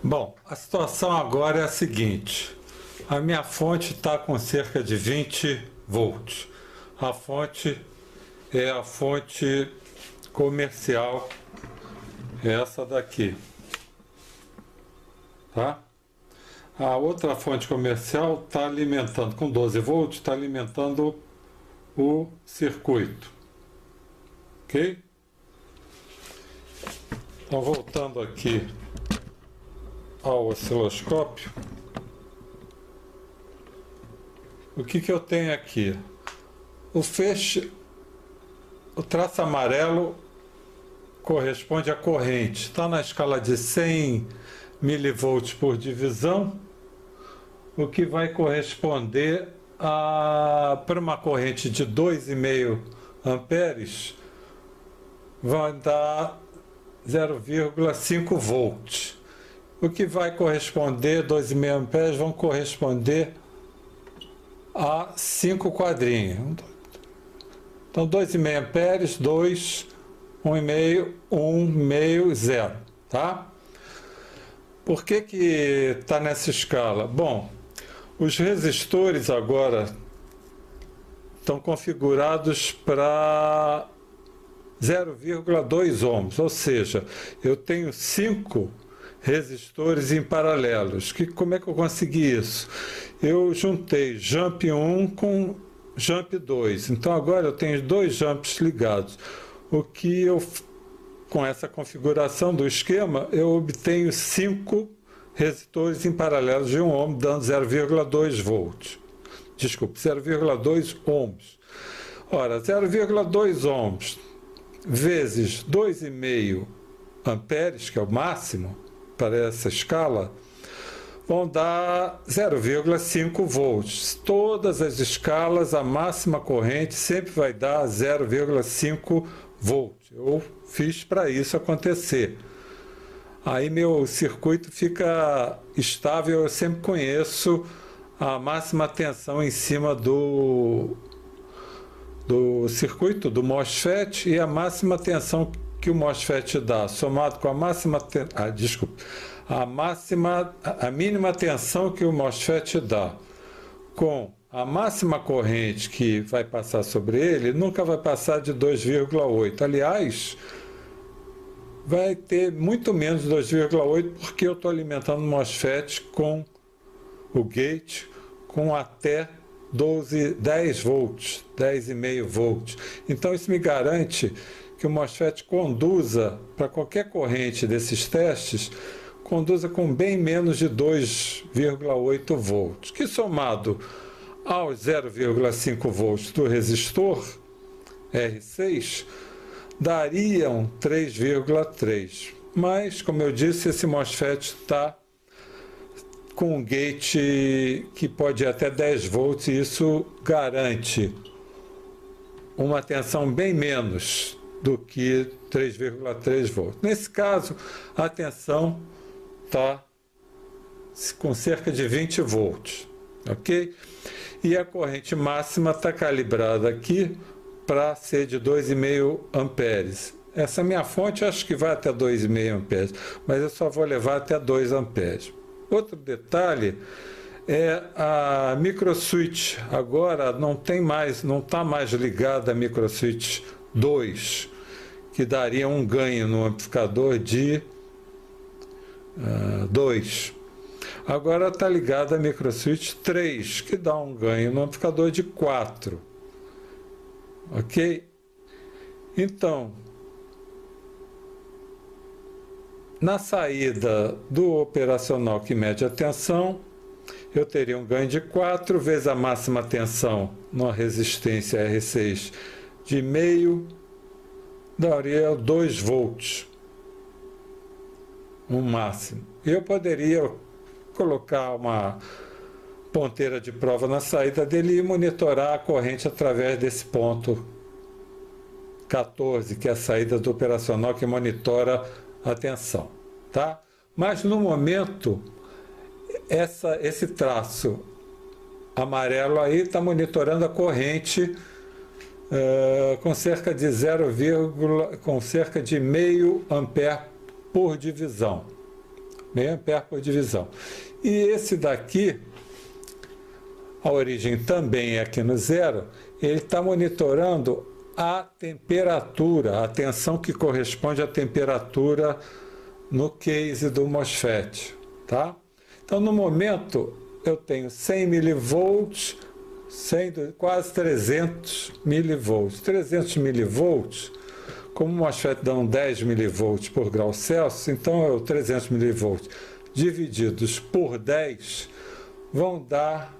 Bom, a situação agora é a seguinte. A minha fonte está com cerca de 20 volts. A fonte é a fonte comercial, essa daqui, tá? A outra fonte comercial está alimentando, com 12 volts, está alimentando o circuito, ok? Então, voltando aqui ao osciloscópio, o que eu tenho aqui? O feixe, o traço amarelo corresponde à corrente, está na escala de 100 milivolts por divisão, o que vai corresponder para uma corrente de 2,5 amperes, vai dar 0,5 volts. O que vai corresponder, 2,5 amperes, vão corresponder a 5 quadrinhos. Então, 2,5 amperes, 2, 1,5, 1,5, 0, tá? Por que está nessa escala? Bom, os resistores agora estão configurados para 0,2 ohms, ou seja, eu tenho 5 resistores em paralelos. Como é que eu consegui isso? Eu juntei jump 1 com jump 2, então agora eu tenho 2 jumps ligados. O que eu, com essa configuração do esquema, eu obtenho 5 resistores em paralelo de 1 ohm, dando 0,2 volts. Desculpe, 0,2 ohms. Ora, 0,2 ohms vezes 2,5 amperes, que é o máximo para essa escala, vão dar 0,5 volts. Todas as escalas, a máxima corrente sempre vai dar 0,5 volts. Eu fiz para isso acontecer. Aí meu circuito fica estável, eu sempre conheço a máxima tensão em cima do circuito, do MOSFET, e a máxima tensão que o MOSFET dá, somado com a máxima a mínima tensão que o MOSFET dá, com a máxima corrente que vai passar sobre ele, nunca vai passar de 2,8. Aliás, vai ter muito menos de 2,8, porque eu estou alimentando o MOSFET com o gate com até 10 volts, 10,5 volts. Então isso me garante que o MOSFET conduza para qualquer corrente desses testes, conduza com bem menos de 2,8 volts, que somado aos 0,5 volts do resistor R6, dariam 3,3. Mas, como eu disse, esse MOSFET está com um gate que pode ir até 10 volts, e isso garante uma tensão bem menos do que 3,3 volts. Nesse caso, a tensão está com cerca de 20 volts, ok? E a corrente máxima está calibrada aqui para ser de 2,5 amperes. Essa minha fonte acho que vai até 2,5 amperes, mas eu só vou levar até 2 amperes. Outro detalhe é a microswitch. Agora não está mais ligada a microswitch 2, que daria um ganho no amplificador de 2. Agora está ligada a microswitch 3, que dá um ganho no amplificador de 4. Ok? Então, na saída do operacional que mede a tensão, eu teria um ganho de 4 vezes a máxima tensão na resistência R6 de meio, daria 2 volts, no máximo. Eu poderia colocar uma ponteira de prova na saída dele e monitorar a corrente através desse ponto 14, que é a saída do operacional que monitora a tensão, tá? Mas no momento, esse traço amarelo aí está monitorando a corrente com cerca de com cerca de meio ampere por divisão, meio ampere por divisão. E esse daqui, a origem também é aqui no zero, ele está monitorando a temperatura, a tensão que corresponde à temperatura no case do MOSFET, tá? Então, no momento, eu tenho 100 milivolts, quase 300 milivolts. 300 milivolts, como o MOSFET dá 10 milivolts por grau Celsius, então 300 milivolts divididos por 10 vão dar,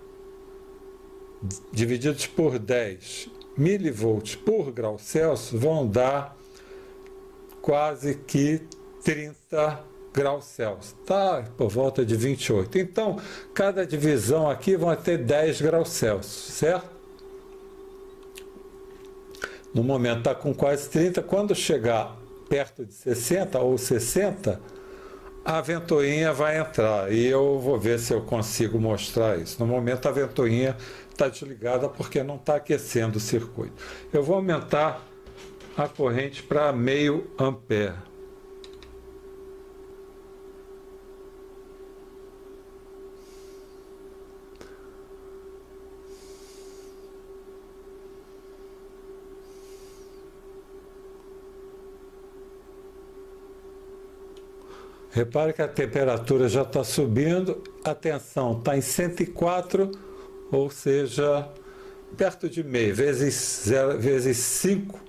divididos por 10 milivolts por grau Celsius, vão dar quase que 30 graus Celsius, tá? Por volta de 28. Então, cada divisão aqui vai ter 10 graus Celsius, certo? No momento está com quase 30, quando chegar perto de 60 ou 60, a ventoinha vai entrar e eu vou ver se eu consigo mostrar isso. No momento a ventoinha está desligada porque não está aquecendo o circuito. Eu vou aumentar a corrente para meio ampere. Repare que a temperatura já está subindo, a tensão está em 104, ou seja, perto de meio, vezes 5,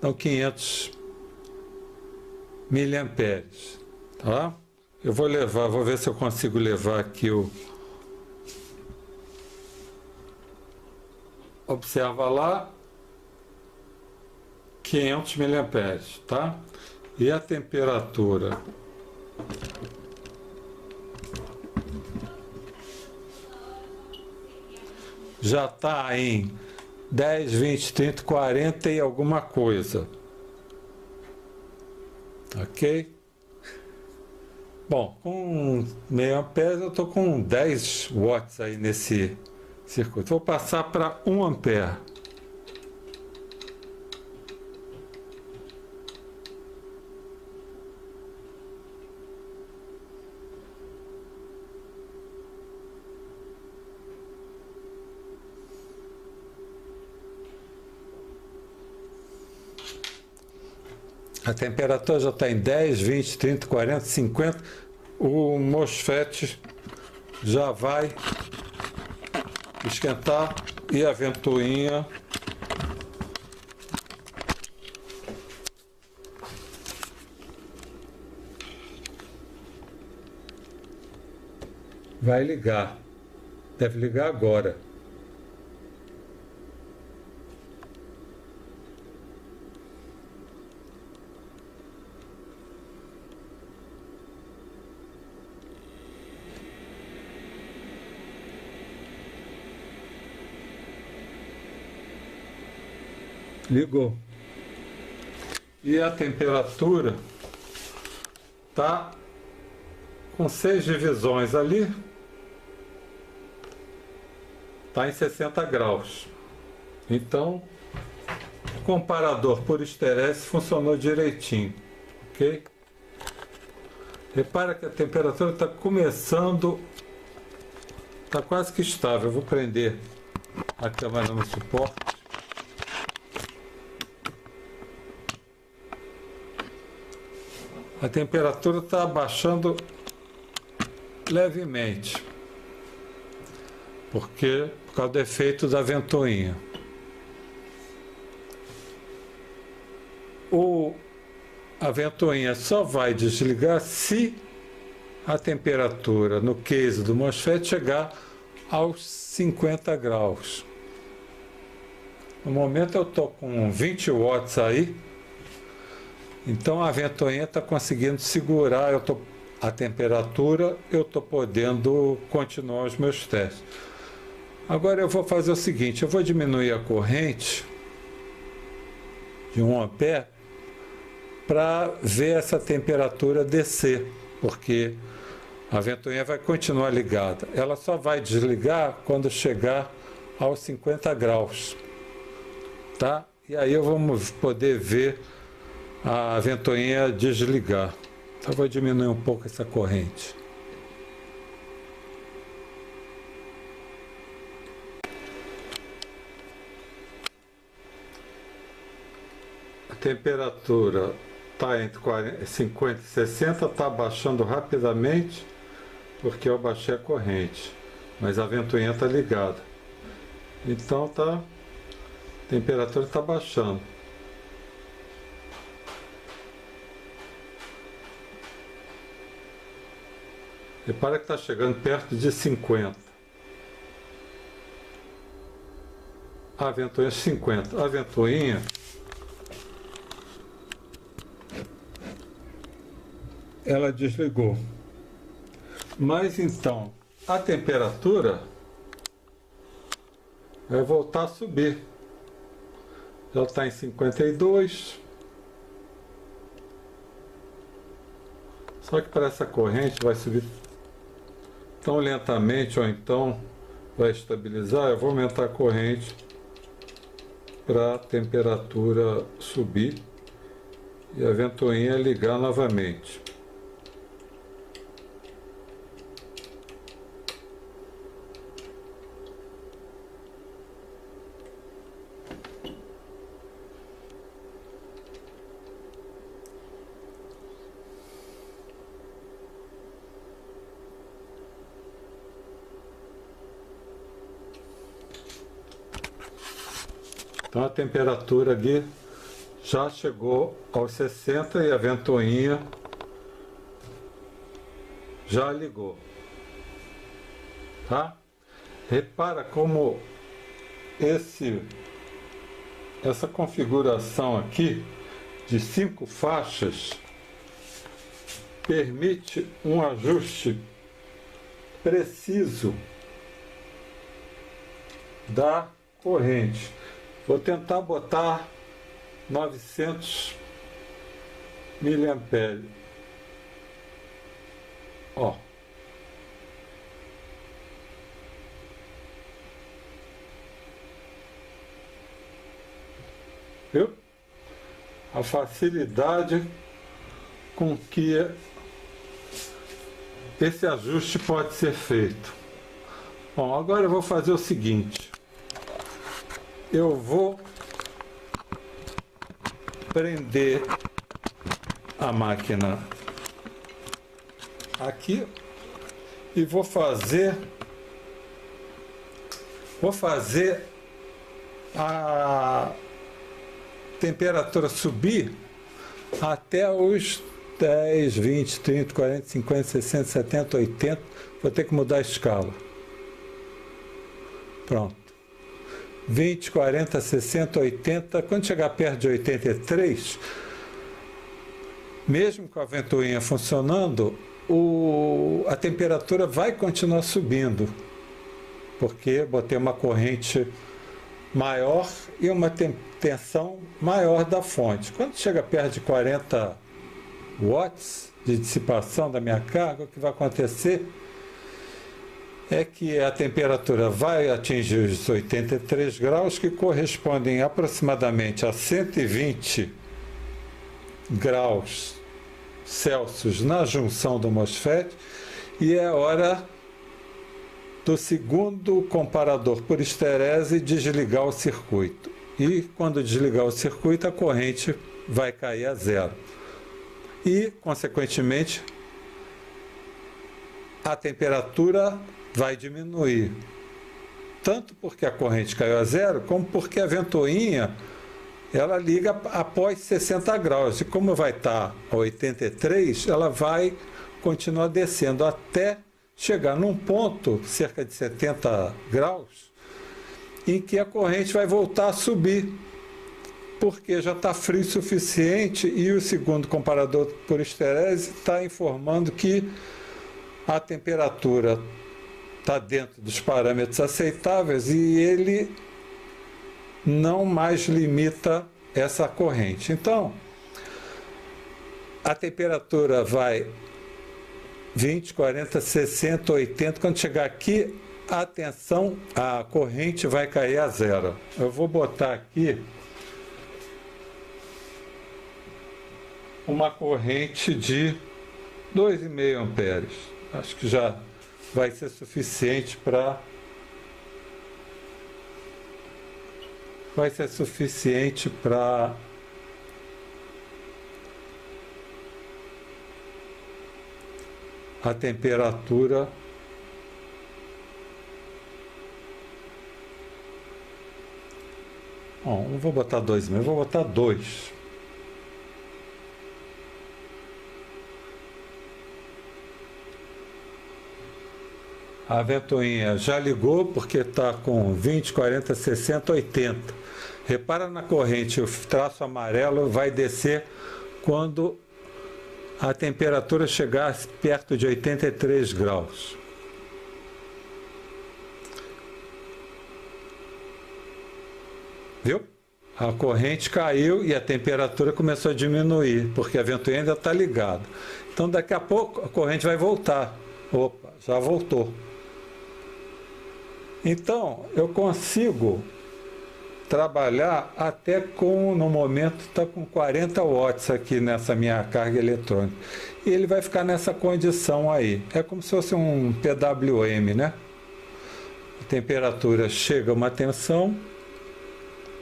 dão 500 miliamperes, tá? Eu vou ver se eu consigo levar aqui o... Observa lá, 500 miliamperes, tá? E a temperatura... já está em 10, 20, 30, 40 e alguma coisa. Ok? Bom, com meio ampere eu estou com 10 watts aí nesse circuito. Vou passar para 1 ampere. A temperatura já está em 10, 20, 30, 40, 50. O MOSFET já vai esquentar e a ventoinha vai ligar. Deve ligar agora. Ligou. E a temperatura tá com 6 divisões ali. Tá em 60 graus. Então, o comparador por esterese funcionou direitinho, ok? Repara que a temperatura está começando, está quase que estável. Eu vou prender a câmera no suporte. A temperatura está abaixando levemente, por causa do efeito da ventoinha. A ventoinha só vai desligar se a temperatura no case do MOSFET chegar aos 50 graus. No momento eu estou com 20 watts aí. Então a ventoinha está conseguindo segurar a temperatura, eu estou podendo continuar os meus testes. Agora eu vou fazer o seguinte, eu vou diminuir a corrente de 1 ampere para ver essa temperatura descer, porque a ventoinha vai continuar ligada. Ela só vai desligar quando chegar aos 50 graus, tá? E aí vamos poder ver a ventoinha desligar, Eu vou diminuir um pouco essa corrente. A temperatura está entre 50 e 60, está baixando rapidamente porque eu baixei a corrente, mas a ventoinha está ligada. Então a temperatura está baixando. Repara que está chegando perto de 50. A ventoinha 50. A ventoinha ela desligou. Mas então, a temperatura vai voltar a subir. Já está em 52. Só que para essa corrente vai subir tão lentamente, ou então vai estabilizar. Eu vou aumentar a corrente para a temperatura subir e a ventoinha ligar novamente. Então a temperatura ali já chegou aos 60 e a ventoinha já ligou. Tá? Repara como essa configuração aqui de 5 faixas permite um ajuste preciso da corrente. Vou tentar botar 900 miliamperes. Ó. Viu? A facilidade com que esse ajuste pode ser feito. Bom, agora eu vou fazer o seguinte. Eu vou prender a máquina aqui e vou fazer a temperatura subir até os 10, 20, 30, 40, 50, 60, 70, 80. Vou ter que mudar a escala. Pronto. 20, 40, 60, 80, quando chegar perto de 83, mesmo com a ventoinha funcionando, a temperatura vai continuar subindo, porque botei uma corrente maior e uma tensão maior da fonte. Quando chega perto de 40 watts de dissipação da minha carga, o que vai acontecer é que a temperatura vai atingir os 83 graus, que correspondem aproximadamente a 120 graus Celsius na junção do MOSFET, e é hora do segundo comparador por histerese desligar o circuito. E quando desligar o circuito, a corrente vai cair a zero. E, consequentemente, a temperatura vai diminuir, tanto porque a corrente caiu a zero, como porque a ventoinha ela liga após 60 graus, e como vai estar a 83, ela vai continuar descendo até chegar num ponto, cerca de 70 graus, em que a corrente vai voltar a subir, porque já está frio o suficiente, e o segundo comparador por histerese está informando que a temperatura está dentro dos parâmetros aceitáveis e ele não mais limita essa corrente. Então, a temperatura vai 20, 40, 60, 80. Quando chegar aqui, a corrente vai cair a zero. Eu vou botar aqui uma corrente de 2,5 amperes. Acho que já vai ser suficiente para a temperatura não vou botar 2,5, vou botar 2. A ventoinha já ligou porque está com 20, 40, 60, 80. Repara na corrente, o traço amarelo vai descer quando a temperatura chegar perto de 83 graus. Viu? A corrente caiu e a temperatura começou a diminuir, porque a ventoinha ainda está ligada. Então daqui a pouco a corrente vai voltar. Opa, já voltou. Então eu consigo trabalhar até no momento está com 40 watts aqui nessa minha carga eletrônica. E ele vai ficar nessa condição aí. É como se fosse um PWM, né? A temperatura chega a uma tensão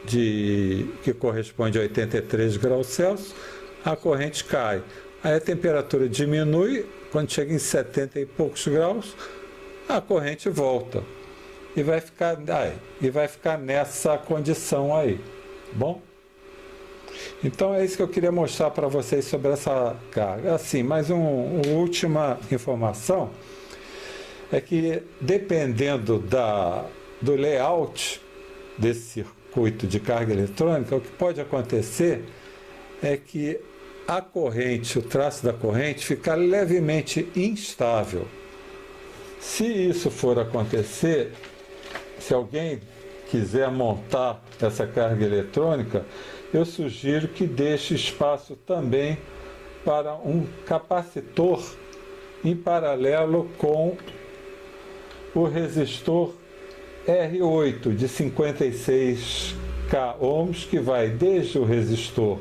que corresponde a 83 graus Celsius, a corrente cai. Aí a temperatura diminui, quando chega em 70 e poucos graus, a corrente volta. E vai ficar nessa condição aí, bom? Então é isso que eu queria mostrar para vocês sobre essa carga. Assim, mais uma última informação é que dependendo do layout desse circuito de carga eletrônica, o que pode acontecer é que a corrente, o traço da corrente, fica levemente instável. Se isso for acontecer, se alguém quiser montar essa carga eletrônica, eu sugiro que deixe espaço também para um capacitor em paralelo com o resistor R8 de 56k ohms, que vai desde o resistor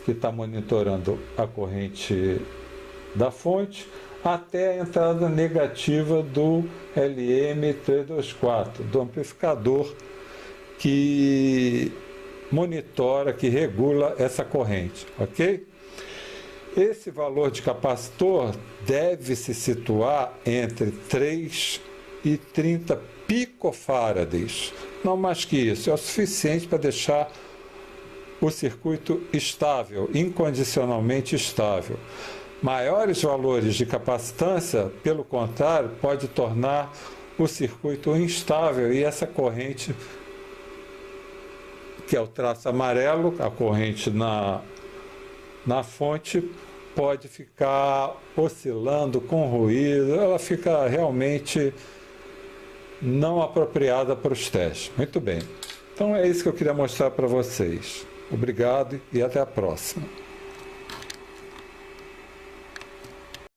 que está monitorando a corrente da fonte até a entrada negativa do LM324, do amplificador que monitora, que regula essa corrente, ok? Esse valor de capacitor deve se situar entre 3 e 30 picofarads, não mais que isso, é o suficiente para deixar o circuito estável, incondicionalmente estável. Maiores valores de capacitância, pelo contrário, pode tornar o circuito instável e essa corrente, que é o traço amarelo, a corrente na fonte, pode ficar oscilando com ruído, ela fica realmente não apropriada para os testes. Muito bem. Então é isso que eu queria mostrar para vocês. Obrigado e até a próxima.